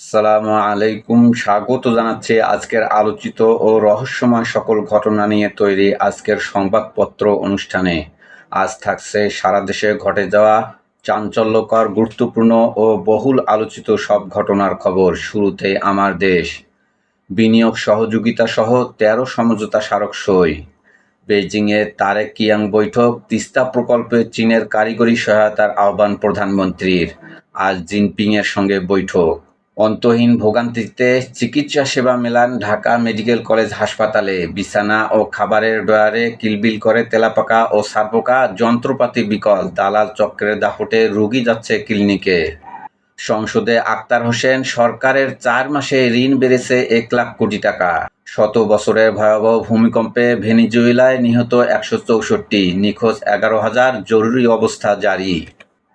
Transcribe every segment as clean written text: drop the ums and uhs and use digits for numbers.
আসসালামু আলাইকুম, স্বাগত জানাচ্ছি আজকের আলোচিত ও রহস্যময় সকল ঘটনা নিয়ে তৈরি আজকের সংবাদপত্র অনুষ্ঠানে। আজ থাকছে সারা দেশে ঘটে যাওয়া চাঞ্চল্যকর, গুরুত্বপূর্ণ ও বহুল আলোচিত সব ঘটনার খবর। শুরুতে আমার দেশ। বিনিয়োগ সহযোগিতা সহ ১৩ সমঝোতা স্মারক সই। বেইজিংয়ে তারেক কিয়াং বৈঠক। তিস্তা প্রকল্পে চীনের কারিগরি সহায়তার আহ্বান প্রধানমন্ত্রীর। আজ জিনপিংয়ের সঙ্গে বৈঠক। অন্তহীন ভোগান্তিতে চিকিৎসা সেবা মেলান ঢাকা মেডিকেল কলেজ হাসপাতালে। বিছানা ও খাবারের ড্রয়ারে কিলবিল করে তেলাপোকা ও সারপোকা। যন্ত্রপাতি বিকল, দালাল চক্রের দাপটে রোগী যাচ্ছে ক্লিনিকে। সংসদে আক্তার হোসেন, সরকারের ৪ মাসে ঋণ বেড়েছে ১,০০,০০০ কোটি টাকা। শত বছরের ভয়াবহ ভূমিকম্পে ভেনেজুয়েলায় নিহত ১৬৪, নিখোঁজ ১১,০০০, জরুরি অবস্থা জারি।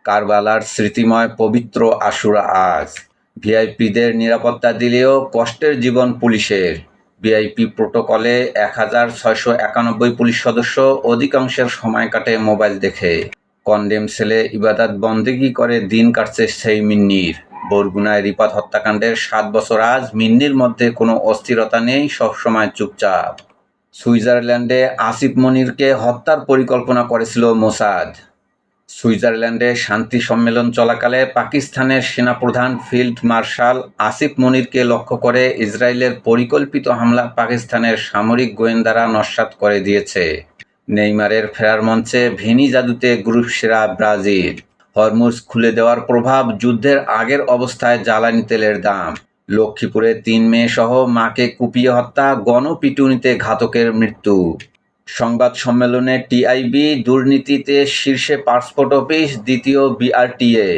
কারবালার স্মৃতিময় পবিত্র আশুরা আজ। ভিআইপিদের নিরাপত্তা দিলেও কষ্টের জীবন পুলিশের। ভিআইপি প্রোটোকলে ১,৬৯১ পুলিশ সদস্য, অধিকাংশের সময় কাটে মোবাইল দেখে। কনডেম সেলে ইবাদত বন্দেগি করে দিন কাটছে সেই মিন্নির। বরগুনায় রিপাত হত্যাকাণ্ডের ৭ বছর আজ। মিন্নির মধ্যে কোনো অস্থিরতা নেই, সবসময় চুপচাপ। সুইজারল্যান্ডে আসিফ মনিরকে হত্যার পরিকল্পনা করেছিল মোসাদ। সুইজারল্যান্ডে শান্তি সম্মেলন চলাকালে পাকিস্তানের সেনাপ্রধান ফিল্ড মার্শাল আসিফ মনিরকে লক্ষ্য করে ইসরায়েলের পরিকল্পিত হামলা পাকিস্তানের সামরিক গোয়েন্দারা নস্যাৎ করে দিয়েছে। নেইমারের ফেরার মঞ্চে ভেনি জাদুতে গ্রুপ সেরা ব্রাজিল। হরমুজ খুলে দেওয়ার প্রভাব, যুদ্ধের আগের অবস্থায় জ্বালানি তেলের দাম। লক্ষ্মীপুরে ৩ মেয়ে সহ মাকে কুপিয়ে হত্যা, গণপিটুনিতে ঘাতকের মৃত্যু। সংবাদ সম্মেলনে টিআইবি, দুর্নীতিতে শীর্ষে পাসপোর্ট অফিস, দ্বিতীয় বিআরটিএ।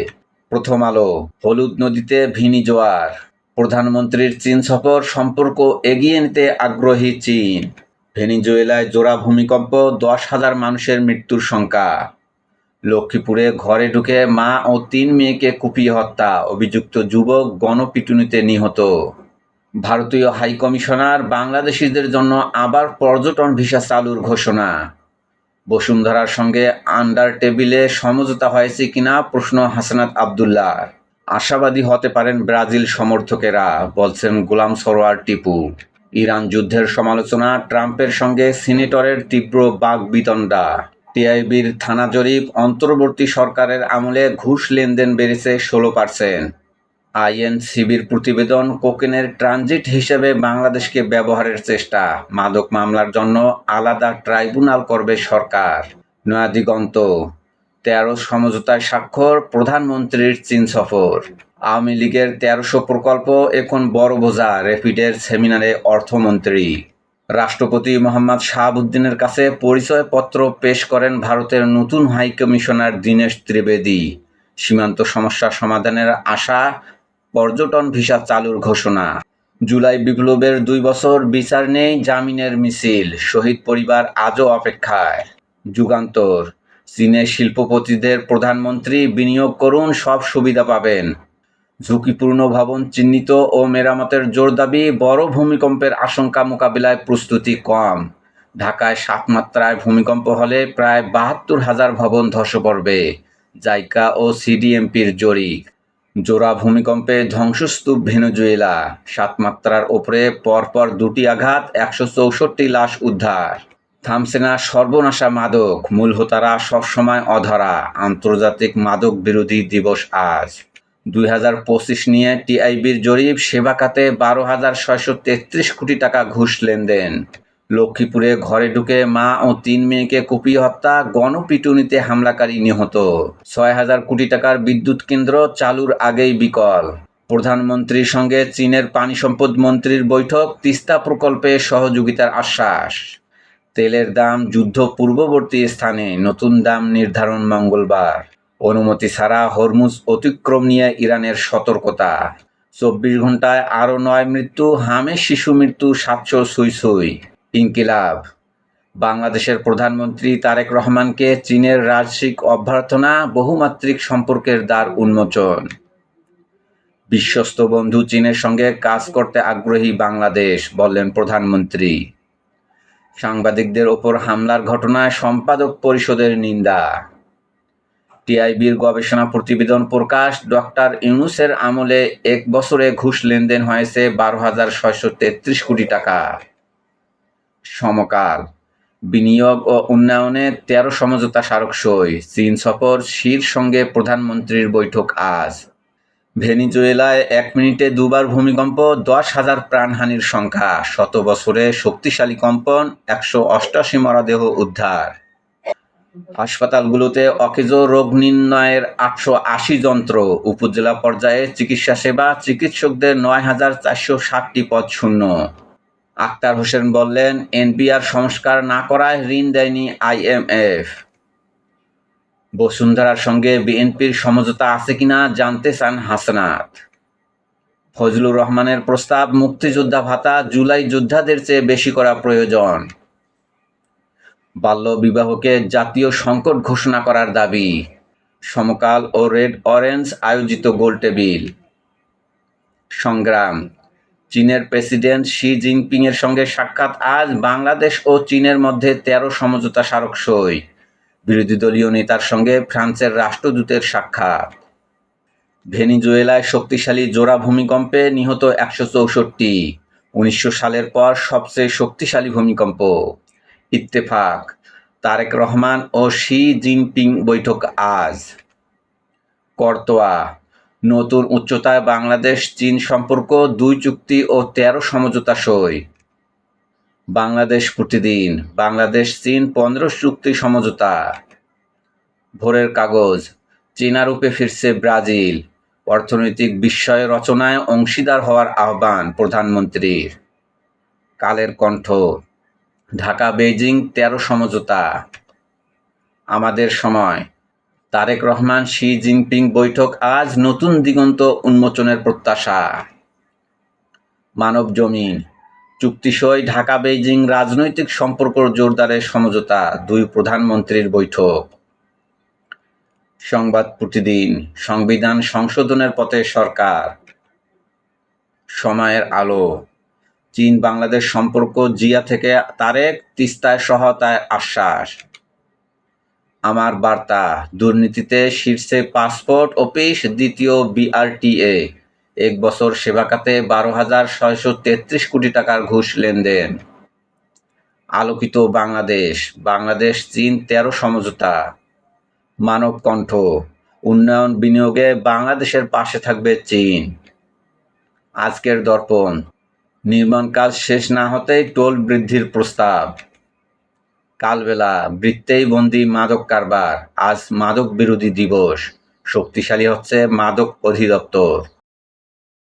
প্রথম আলো। হলুদ নদীতে ভিনি জোয়ার। প্রধানমন্ত্রীর চীন সফর, সম্পর্ক এগিয়ে নিতে আগ্রহী চীন। ভেনেজুয়েলায় জোড়া ভূমিকম্প, ১০,০০০ মানুষের মৃত্যুর শঙ্কা। লক্ষ্মীপুরে ঘরে ঢুকে মা ও ৩ মেয়েকে কুপিয়ে হত্যা, অভিযুক্ত যুবক গণপিটুনিতে নিহত। ভারতীয় হাইকমিশনার, বাংলাদেশিদের জন্য আবার পর্যটন ভিসা চালুর ঘোষণা। বসুন্ধরার সঙ্গে আন্ডার টেবিলে সমঝোতা হয়েছে কিনা প্রশ্ন হাসনাত আবদুল্লাহর। আশাবাদী হতে পারেন ব্রাজিল সমর্থকেরা, বলছেন গোলাম সরোয়ার টিপু। ইরান যুদ্ধের সমালোচনা, ট্রাম্পের সঙ্গে সিনেটরের তীব্র বাকবিতণ্ডা। টিআইবির থানা জরিপ, অন্তর্বর্তী সরকারের আমলে ঘুষ লেনদেন বেড়েছে ১৬%। আইএনসিবির প্রতিবেদন, কোকেনের ট্রানজিট হিসেবে বাংলাদেশকে ব্যবহারের চেষ্টা। মাদক মামলার জন্য আলাদা ট্রাইব্যুনাল করবে সরকার। নয়াদিগন্ত। ১৩ সমঝোতায় স্বাক্ষর, প্রধানমন্ত্রীর চীন সফর। আওয়ামী লীগের ১৩০০ প্রকল্প এখন বড় বোঝা, র্যাপিডের সেমিনারে অর্থমন্ত্রী। রাষ্ট্রপতি মোহাম্মদ শাহাবুদ্দিনের কাছে পরিচয়পত্র পেশ করেন ভারতের নতুন হাইকমিশনার দীনেশ ত্রিবেদী। সীমান্ত সমস্যা সমাধানের আশা, পর্যটন ভিসা চালুর ঘোষণা। জুলাই বিপ্লবের ২ বছর, বিচার নেই, জামিনের মিছিল। শহীদ পরিবার আজও অপেক্ষায়। যুগান্তর। চীনের শিল্পপতিদের প্রধানমন্ত্রী, বিনিয়োগ করুন, সব সুবিধা পাবেন। ঝুঁকিপূর্ণ ভবন চিহ্নিত ও মেরামতের জোর দাবি। বড় ভূমিকম্পের আশঙ্কা মোকাবিলায় প্রস্তুতি কম। ঢাকায় ৭ মাত্রায় ভূমিকম্প হলে প্রায় ৭২,০০০ ভবন ধসে পড়বে, জাইকা ও সিডিএমপির জরিপ। জোড়া ভূমিকম্পে ধ্বংসস্তূপ ভেনেজুয়েলা। ৭ মাত্রার ওপরে পরপর ২টি আঘাত, ১৬৪ লাশ উদ্ধার। থামছে না সর্বনাশা মাদক, মূল হোতারা সবসময় অধরা। আন্তর্জাতিক মাদক বিরোধী দিবস আজ। ২০২৫ নিয়ে টিআইবির জরিপ, সেবা খাতে ১২,৬৩৩ কোটি টাকা ঘুষ লেনদেন। লক্ষ্মীপুরে ঘরে ঢুকে মা ও ৩ মেয়েকে কুপিয়ে হত্যা, গণপিটুনিতে হামলাকারী নিহত। ৬,০০০ কোটি টাকার বিদ্যুৎ কেন্দ্র চালুর আগেই বিকল। প্রধানমন্ত্রীর সঙ্গে চীনের পানি সম্পদ মন্ত্রীর বৈঠক, তিস্তা প্রকল্পে সহযোগিতার আশ্বাস। তেলের দাম যুদ্ধ পূর্ববর্তী স্থানে, নতুন দাম নির্ধারণ মঙ্গলবার। অনুমতি ছাড়া হরমুজ অতিক্রম নিয়ে ইরানের সতর্কতা। ২৪ ঘন্টায় আরও ৯ মৃত্যু, হামে শিশু মৃত্যু ৭০০ ছুঁই। ইনকিলাব। বাংলাদেশের প্রধানমন্ত্রী তারেক রহমানকে চীনের রাজনৈতিক অভ্যর্থনা, বহুমাত্রিক সম্পর্কের দ্বার উন্মোচন। বিশ্বস্ত বন্ধু চীনের সঙ্গে কাজ করতে আগ্রহী বাংলাদেশ, বললেন প্রধানমন্ত্রী। সাংবাদিকদের ওপর হামলার ঘটনায় সম্পাদক পরিষদের নিন্দা। টিআইবির গবেষণা প্রতিবেদন প্রকাশ, ডক্টর ইউনূসের আমলে 1 বছরে ঘুষ লেনদেন হয়েছে 12,633 কোটি টাকা। সমকাল, বিনিয়োগ ও উন্নয়নে 13 সমঝোতা স্মারক সই, চীন সফর, শির সঙ্গে প্রধানমন্ত্রীর বৈঠক আজ। ভেনেজুয়েলায় 1 মিনিটে 2 বার ভূমিকম্প, 10,000 প্রাণহানির সংখ্যা, 100 বছরে শক্তিশালী কম্পন, 188 মরদেহ উদ্ধার। হাসপাতালগুলোতে অকেজো রোগ নির্ণয়ের 880 যন্ত্র, উপজেলা পর্যায়ে চিকিৎসা সেবা, চিকিৎসকদের 9,460টি পদ শূন্য। আক্তার হোসেন বললেন, এনপিআর সংস্কার না করায় ঋণ দেয়নি আইএমএফ। বসুন্ধরার সঙ্গে বিএনপির সমঝোতা আছে কিনা জানতে চান হাসনাত। ফজলুর রহমানের প্রস্তাব, মুক্তিযোদ্ধা ভাতা জুলাই যোদ্ধাদের চেয়ে বেশি করা প্রয়োজন। বাল্যবিবাহকে জাতীয় সংকট ঘোষণা করার দাবি। সমকাল ও রেড অরেঞ্জ আয়োজিত গোলটেবিল। সংগ্রাম, চীনের প্রেসিডেন্ট শি জিনপিংয়ের সঙ্গে সাক্ষাৎ আজ, বাংলাদেশ ও চীনের মধ্যে 13 সমঝোতা স্মারক সই। বিরোধী দলীয় নেতার সঙ্গে ফ্রান্সের রাষ্ট্রদূতের সাক্ষাৎ। ভেনেজুয়েলায় শক্তিশালী জোড়া ভূমিকম্পে নিহত 164, 1900 সালের পর সবচেয়ে শক্তিশালী ভূমিকম্প। ইত্তেফাক, তারেক রহমান ও শি জিনপিং বৈঠক আজ। করতোয়া, নতুন উচ্চতায় বাংলাদেশ চীন সম্পর্ক, 2 চুক্তি ও 13 সমঝোতা সই। বাংলাদেশ প্রতিদিন, বাংলাদেশ চীন 15 চুক্তি সমঝোতা। ভোরের কাগজ, চীনা রূপে ফিরছে ব্রাজিল, অর্থনৈতিক বিস্ময় রচনায় অংশীদার হওয়ার আহ্বান প্রধানমন্ত্রীর। কালের কণ্ঠ, ঢাকা বেইজিং 13 সমঝোতা। আমাদের সময়, তারেক রহমান শি জিনপিং বৈঠক আজ, নতুন দিগন্ত উন্মোচনের প্রত্যাশা। মানব জমিন, চুক্তি সই, ঢাকা বেইজিং রাজনৈতিক সম্পর্ক জোরদারের সমঝোতা, 2 প্রধানমন্ত্রীর বৈঠক। সংবাদ প্রতিদিন, সংবিধান সংশোধনের পথে সরকার। সময়ের আলো, চীন বাংলাদেশ সম্পর্ক, জিয়া থেকে তারেক, তিস্তায় সহায়তায় আশ্বাস। আমার বার্তা, দুর্নীতিতে শীর্ষে পাসপোর্ট অফিস, দ্বিতীয় বিআরটিএ, 1 বছর সেবা খাতে 12,633 কোটি টাকার ঘুষ লেনদেন। আলোকিত বাংলাদেশ, বাংলাদেশ চীন 13 সমঝোতা। মানব কণ্ঠ, উন্নয়ন বিনিয়োগে বাংলাদেশের পাশে থাকবে চীন। আজকের দর্পণ, নির্মাণ কাজ শেষ না হতেই টোল বৃদ্ধির প্রস্তাব। কালবেলা, বৃত্তেই বন্দী মাদক কারবার, আজ মাদক বিরোধী দিবস, শক্তিশালী হচ্ছে মাদক অধিদপ্তর।